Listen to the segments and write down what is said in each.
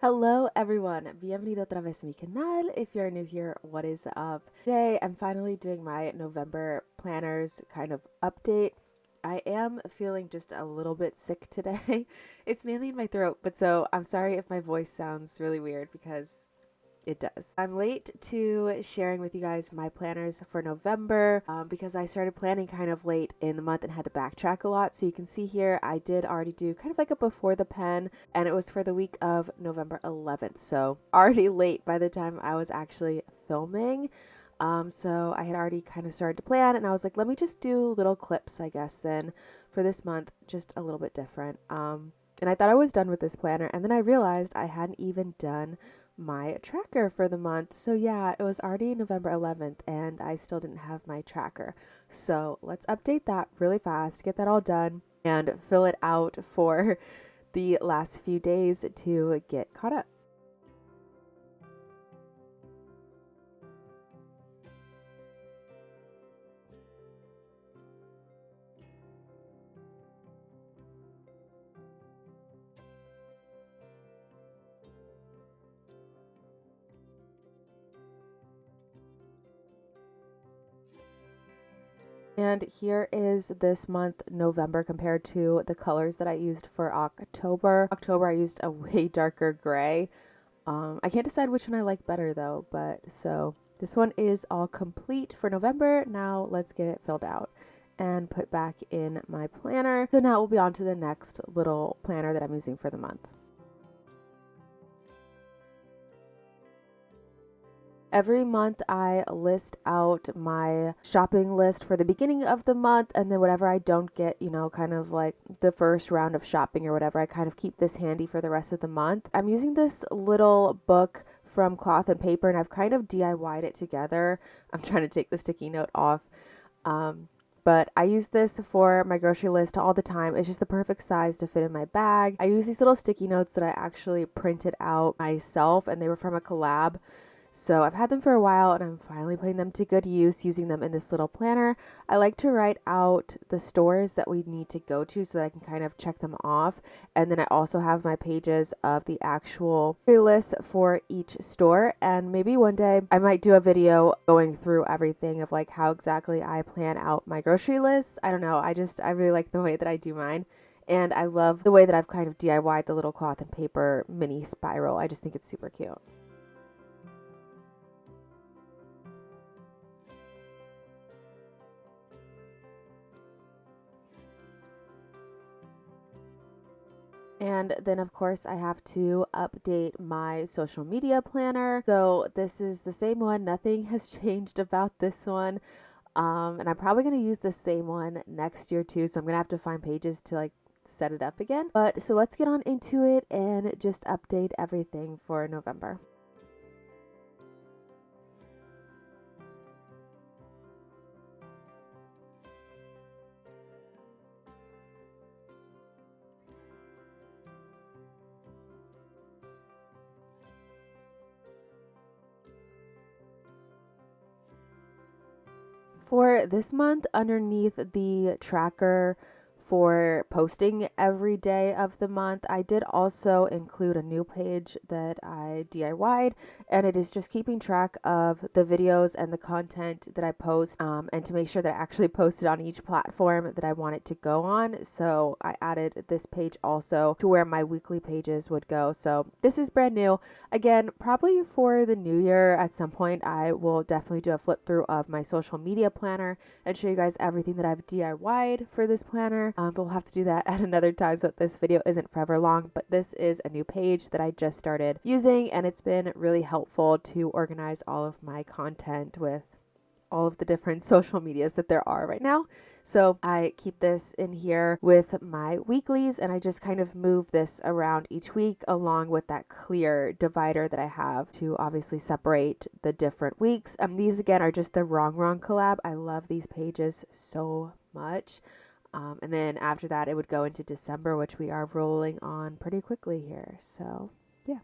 Hello everyone, bienvenido otra vez a mi canal. If you're new here, what is up? Today I'm finally doing my November planners kind of update. I am feeling just a little bit sick today. It's mainly in my throat, but so I'm sorry if my voice sounds really weird because it does. I'm late to sharing with you guys my planners for November because I started planning kind of late in the month and had to backtrack a lot. So you can see here, I did already do kind of like a before the pen, and it was for the week of November 11th. So already late by the time I was actually filming. So I had already kind of started to plan, and I was like, let me just do little clips, I guess, then for this month, just a little bit different. And I thought I was done with this planner, and then I realized I hadn't even done my tracker for the month. So yeah, it was already November 11th and I still didn't have my tracker. So let's update that really fast, get that all done and fill it out for the last few days to get caught up. And here is this month, November, compared to the colors that I used for October. October, I used a way darker gray. I can't decide which one I like better though, but so this one is all complete for November. Now let's get it filled out and put back in my planner. So now we'll be on to the next little planner that I'm using for the month. Every month I list out my shopping list for the beginning of the month, and then whatever I don't get, kind of like the first round of shopping or whatever, I kind of keep this handy for the rest of the month. I'm using this little book from Cloth and Paper, and I've kind of DIY'd it together. I'm trying to take the sticky note off. But I use this for my grocery list all the time. It's just the perfect size to fit in my bag. I use these little sticky notes that I actually printed out myself, and they were from a collab. So I've had them for a while and I'm finally putting them to good use using them in this little planner. I like to write out the stores that we need to go to so that I can kind of check them off. And then I also have my pages of the actual list for each store. And maybe one day I might do a video going through everything of like how exactly I plan out my grocery list. I don't know. I really like the way that I do mine. And I love the way that I've kind of DIY'd the little Cloth and Paper mini spiral. I just think it's super cute. And then, of course, I have to update my social media planner. So this is the same one. Nothing has changed about this one. And I'm probably going to use the same one next year too. So I'm going to have to find pages to like set it up again. But so let's get on into it and just update everything for November. For this month, underneath the tracker for posting every day of the month, I did also include a new page that I DIY'd, and it is just keeping track of the videos and the content that I post, and to make sure that I actually post it on each platform that I want it to go on. So I added this page also to where my weekly pages would go. So this is brand new. Again, probably for the new year at some point, I will definitely do a flip through of my social media planner and show you guys everything that I've DIY'd for this planner. But we'll have to do that at another time so that this video isn't forever long. But this is a new page that I just started using, and it's been really helpful to organize all of my content with all of the different social medias that there are right now. So I keep this in here with my weeklies, and I just kind of move this around each week along with that clear divider that I have to obviously separate the different weeks. These again are just the Wrong collab. I love these pages so much. And then after that, it would go into December, which we are rolling on pretty quickly here. So yeah.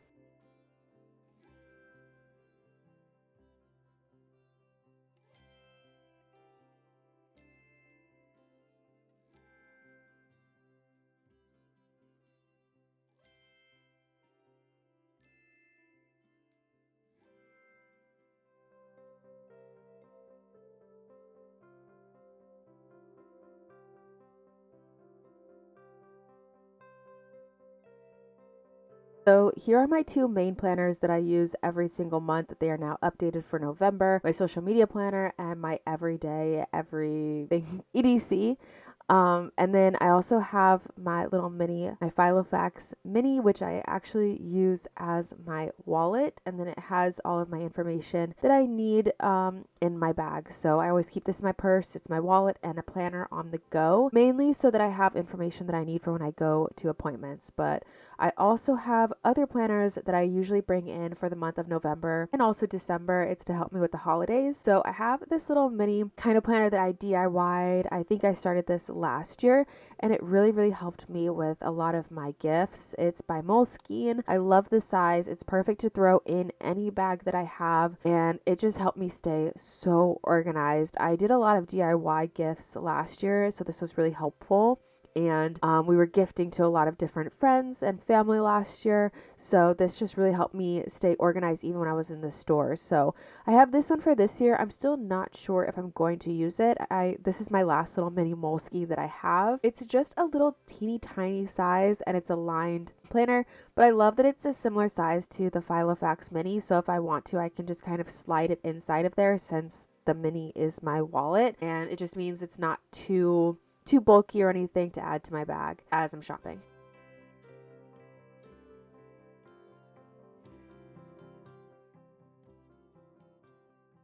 So here are my two main planners that I use every single month. They are now updated for November, my social media planner and my everyday everything EDC. And then I also have my little mini, my Filofax mini, which I actually use as my wallet. And then it has all of my information that I need in my bag. So I always keep this in my purse. It's my wallet and a planner on the go, mainly so that I have information that I need for when I go to appointments. But I also have other planners that I usually bring in for the month of November and also December. It's to help me with the holidays. So I have this little mini kind of planner that I DIY'd. I think I started this last year and it really helped me with a lot of my gifts. It's by Moleskine. I love the size. It's perfect to throw in any bag that I have and it just helped me stay so organized. I did a lot of DIY gifts last year, so this was really helpful. And we were gifting to a lot of different friends and family last year, so this just really helped me stay organized even when I was in the store. So I have this one for this year. I'm still not sure if I'm going to use it. This is my last little mini Moleskine that I have. It's just a little teeny tiny size and it's a lined planner, but I love that it's a similar size to the Filofax mini, so if I want to I can just kind of slide it inside of there since the mini is my wallet, and it just means it's not too bulky or anything to add to my bag as I'm shopping.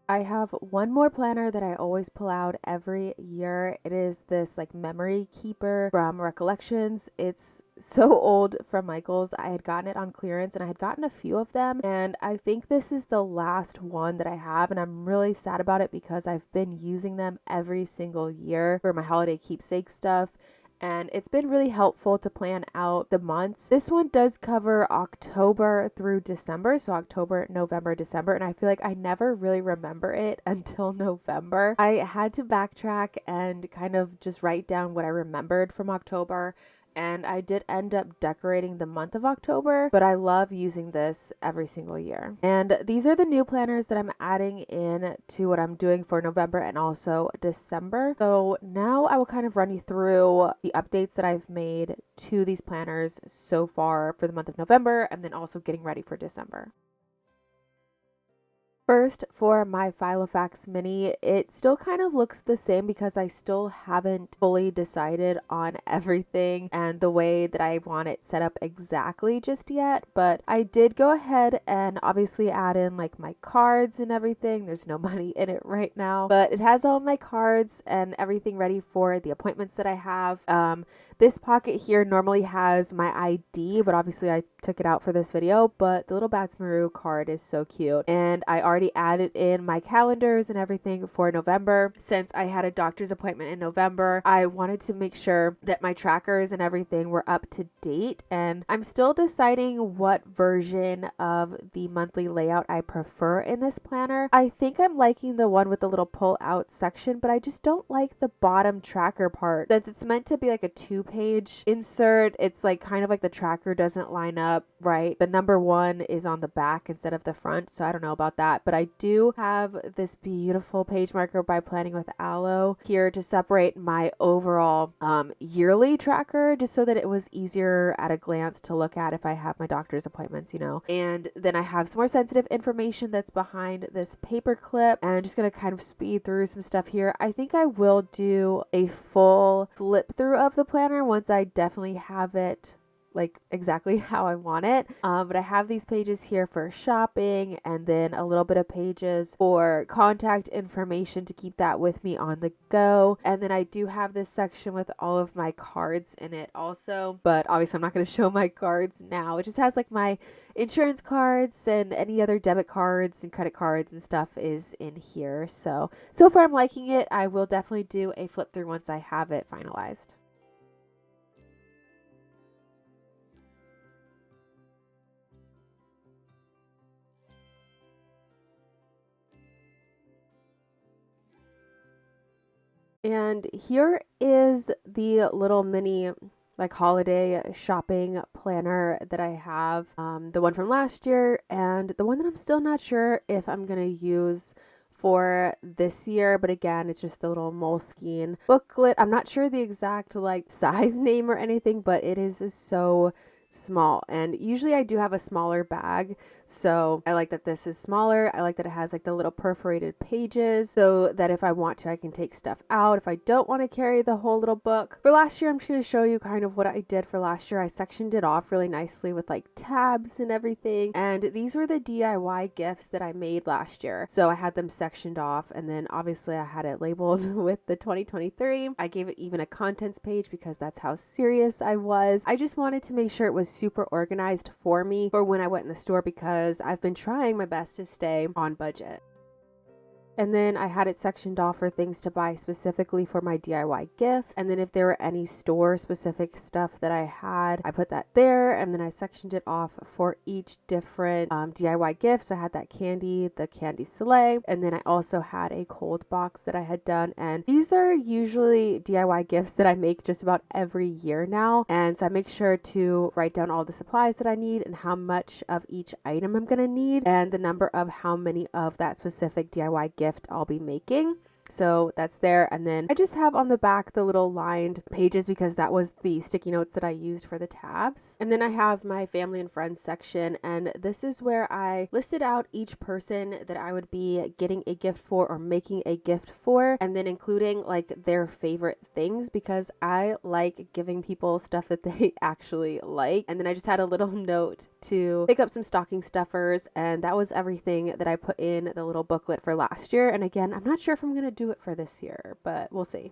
I have one more planner that I always pull out every year. It is this like memory keeper from Recollections. It's so old from Michael's. I had gotten it on clearance and I had gotten a few of them, and I think this is the last one that I have, and I'm really sad about it because I've been using them every single year for my holiday keepsake stuff. And it's been really helpful to plan out the months. This one does cover October through December, so October, November, December, and I feel like I never really remember it until November. I had to backtrack and kind of just write down what I remembered from October, and I did end up decorating the month of October, but I love using this every single year. And these are the new planners that I'm adding in to what I'm doing for November and also December. So now I will kind of run you through the updates that I've made to these planners so far for the month of November and then also getting ready for December. First, for my Filofax mini, it still kind of looks the same because I still haven't fully decided on everything and the way that I want it set up exactly just yet. But I did go ahead and obviously add in like my cards and everything. There's no money in it right now, but it has all my cards and everything ready for the appointments that I have. This pocket here normally has my ID, but obviously I took it out for this video, but the little Batsmaru card is so cute. And I already added in my calendars and everything for November. Since I had a doctor's appointment in November, I wanted to make sure that my trackers and everything were up to date. And I'm still deciding what version of the monthly layout I prefer in this planner. I think I'm liking the one with the little pull out section, but I just don't like the bottom tracker part. Since it's meant to be like a 2-page insert, it's like kind of like the tracker doesn't line up right. The number 1 is on the back instead of the front, so I don't know about that, but I do have this beautiful page marker by Planning with Aloe here to separate my overall yearly tracker, just so that it was easier at a glance to look at if I have my doctor's appointments, you know. And then I have some more sensitive information that's behind this paper clip, and I'm just gonna kind of speed through some stuff here. I think I will do a full flip through of the planner once I definitely have it like exactly how I want it. But I have these pages here for shopping and then a little bit of pages for contact information to keep that with me on the go. And then I do have this section with all of my cards in it also, but obviously I'm not going to show my cards now. It just has like my insurance cards and any other debit cards and credit cards and stuff is in here. So far I'm liking it. I will definitely do a flip through once I have it finalized. And here is the little mini like holiday shopping planner that I have, the one from last year and the one that I'm still not sure if I'm gonna use for this year, but again it's just the little Moleskine booklet. I'm not sure the exact like size name or anything, but it is so small, and usually I do have a smaller bag, so I like that this is smaller. I like that it has like the little perforated pages so that if I want to, I can take stuff out if I don't want to carry the whole little book. For last year, I'm just going to show you kind of what I did for last year. I sectioned it off really nicely with like tabs and everything, and these were the DIY gifts that I made last year. So I had them sectioned off, and then obviously I had it labeled with the 2023. I gave it even a contents page because that's how serious I was. I just wanted to make sure it was super organized for me for when I went in the store, because I've been trying my best to stay on budget. And then I had it sectioned off for things to buy specifically for my DIY gifts. And then if there were any store specific stuff that I had, I put that there. And then I sectioned it off for each different DIY gift. So I had that candy, the candy sleigh. And then I also had a cold box that I had done. And these are usually DIY gifts that I make just about every year now. And so I make sure to write down all the supplies that I need and how much of each item I'm going to need and the number of how many of that specific DIY gift I'll be making. So that's there. And then I just have on the back the little lined pages because that was the sticky notes that I used for the tabs. And then I have my family and friends section, and this is where I listed out each person that I would be getting a gift for or making a gift for, and then including like their favorite things because I like giving people stuff that they actually like. And then I just had a little note to pick up some stocking stuffers, and that was everything that I put in the little booklet for last year. And again, I'm not sure if I'm going to do it for this year, but we'll see.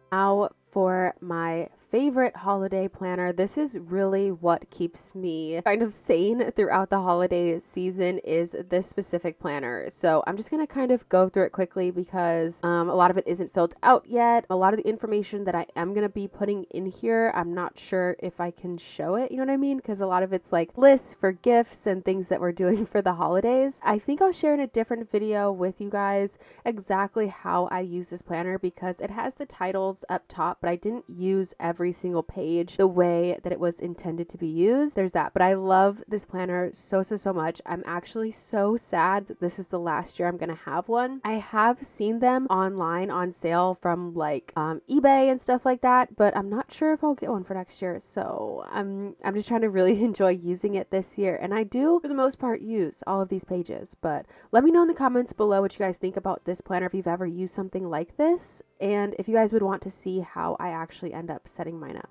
Now for my favorite holiday planner. This is really what keeps me kind of sane throughout the holiday season, is this specific planner. So I'm just going to kind of go through it quickly because a lot of it isn't filled out yet. A lot of the information that I am going to be putting in here, I'm not sure if I can show it, you know what I mean? Because a lot of it's like lists for gifts and things that we're doing for the holidays. I think I'll share in a different video with you guys exactly how I use this planner because it has the titles up top, but I didn't use every single page the way that it was intended to be used. There's that. But I love this planner so much. I'm actually so sad that this is the last year I'm going to have one. I have seen them online on sale from like eBay and stuff like that, but I'm not sure if I'll get one for next year. So I'm just trying to really enjoy using it this year. And I do, for the most part, use all of these pages. But let me know in the comments below what you guys think about this planner, if you've ever used something like this, and if you guys would want to see how I actually end up setting mine up.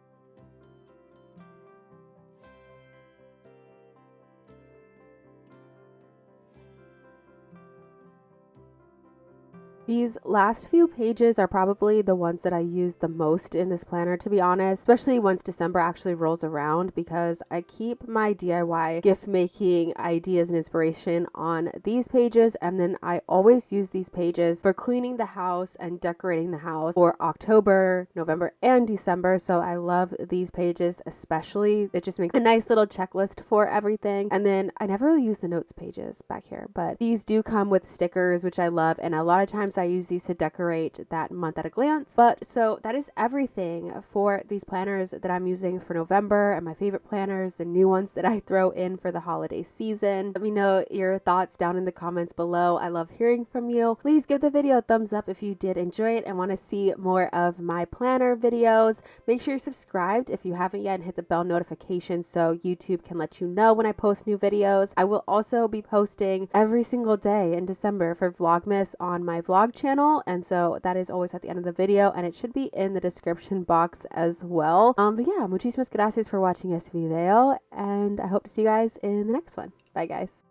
These last few pages are probably the ones that I use the most in this planner, to be honest, especially once December actually rolls around, because I keep my DIY gift making ideas and inspiration on these pages, and then I always use these pages for cleaning the house and decorating the house for October, November, and December. So I love these pages especially. It just makes a nice little checklist for everything. And then I never really use the notes pages back here, but these do come with stickers, which I love, and a lot of times I use these to decorate that month at a glance. But so that is everything for these planners that I'm using for November, and my favorite planners, the new ones that I throw in for the holiday season. Let me know your thoughts down in the comments below. I love hearing from you. Please give the video a thumbs up if you did enjoy it and want to see more of my planner videos. Make sure you're subscribed if you haven't yet, and hit the bell notification so YouTube can let you know when I post new videos. I will also be posting every single day in December for Vlogmas on my vlog channel, and so that is always at the end of the video, and it should be in the description box as well. But yeah, muchísimas gracias for watching this video, and I hope to see you guys in the next one. Bye guys.